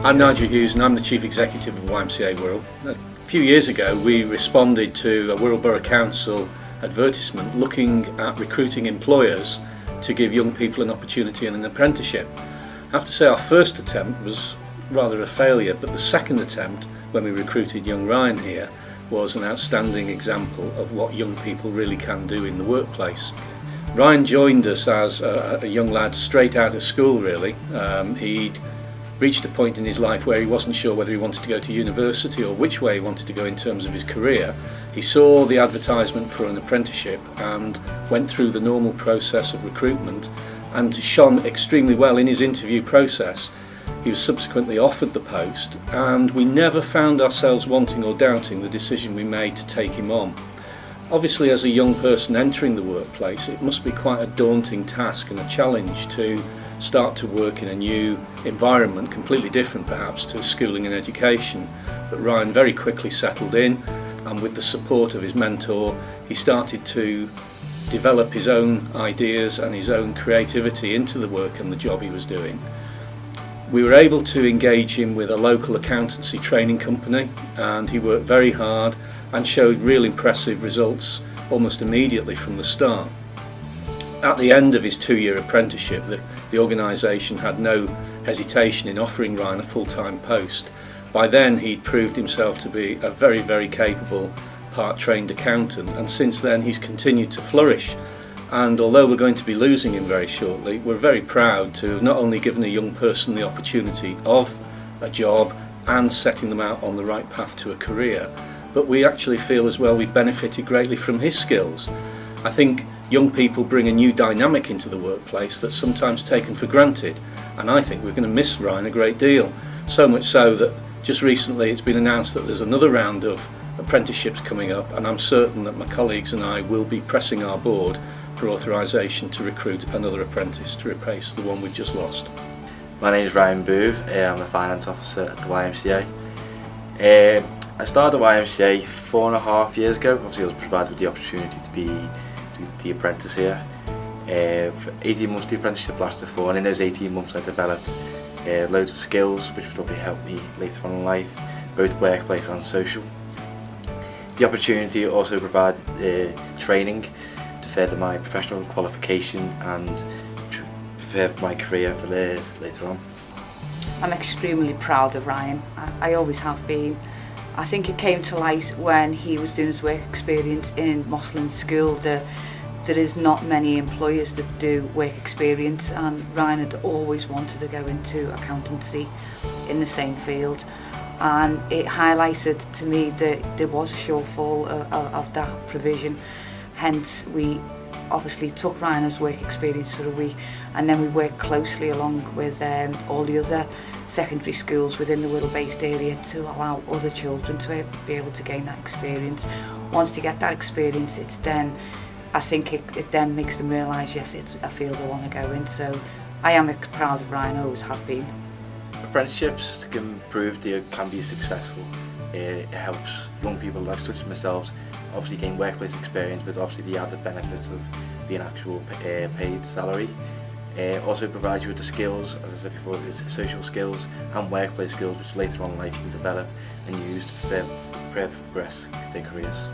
I'm Nigel Hughes and I'm the Chief Executive of YMCA Wirral. A few years ago we responded to a Wirral Borough Council advertisement looking at recruiting employers to give young people an opportunity in an apprenticeship. I have to say our first attempt was rather a failure, but the second attempt, when we recruited young Ryan here, was an outstanding example of what young people really can do in the workplace. Ryan joined us as a young lad straight out of school really. He'd reached a point in his life where he wasn't sure whether he wanted to go to university or which way he wanted to go in terms of his career. He saw the advertisement for an apprenticeship and went through the normal process of recruitment and shone extremely well in his interview process. He was subsequently offered the post and we never found ourselves wanting or doubting the decision we made to take him on. Obviously, as a young person entering the workplace, it must be quite a daunting task and a challenge to start to work in a new environment, completely different perhaps to schooling and education. But Ryan very quickly settled in, and with the support of his mentor, he started to develop his own ideas and his own creativity into the work and the job he was doing. We were able to engage him with a local accountancy training company, and he worked very hard and showed real impressive results almost immediately from the start. At the end of his 2-year apprenticeship, the organisation had no hesitation in offering Ryan a full-time post. By then he'd proved himself to be a very, very capable part-trained accountant, and since then he's continued to flourish. And although we're going to be losing him very shortly, we're very proud to have not only given a young person the opportunity of a job and setting them out on the right path to a career, but we actually feel as well we've benefited greatly from his skills. I think young people bring a new dynamic into the workplace that's sometimes taken for granted, and I think we're going to miss Ryan a great deal. So much so that just recently it's been announced that there's another round of apprenticeships coming up, and I'm certain that my colleagues and I will be pressing our board for authorisation to recruit another apprentice to replace the one we've just lost. My name is Ryan Booth, I'm the Finance Officer at the YMCA. I started the YMCA 4.5 years ago. Obviously I was provided with the opportunity to be the apprentice here. For 18 months the apprenticeship lasted for, and in those 18 months I developed loads of skills which would probably help me later on in life, both workplace and social. The opportunity also provided training to further my professional qualification and further my career for later on. I'm extremely proud of Ryan. I always have been. I think it came to light when he was doing his work experience in Mosslin School. There is not many employers that do work experience, and Ryan had always wanted to go into accountancy in the same field, and it highlighted to me that there was a shortfall of that provision. Hence we obviously took Ryan's work experience for a week, and then we worked closely along with all the other secondary schools within the Wirral-based area to allow other children to be able to gain that experience. Once they get that experience, it's then, I think it then makes them realise, yes, it's a field I want to go in. So I am proud of Ryan, I always have been. Apprenticeships can prove they can be successful. It helps young people like such as myself obviously gain workplace experience, but obviously the added benefits of being actual paid salary. Also provides you with the skills, as I said before, it's social skills and workplace skills which later on in life you can develop and use to progress their careers.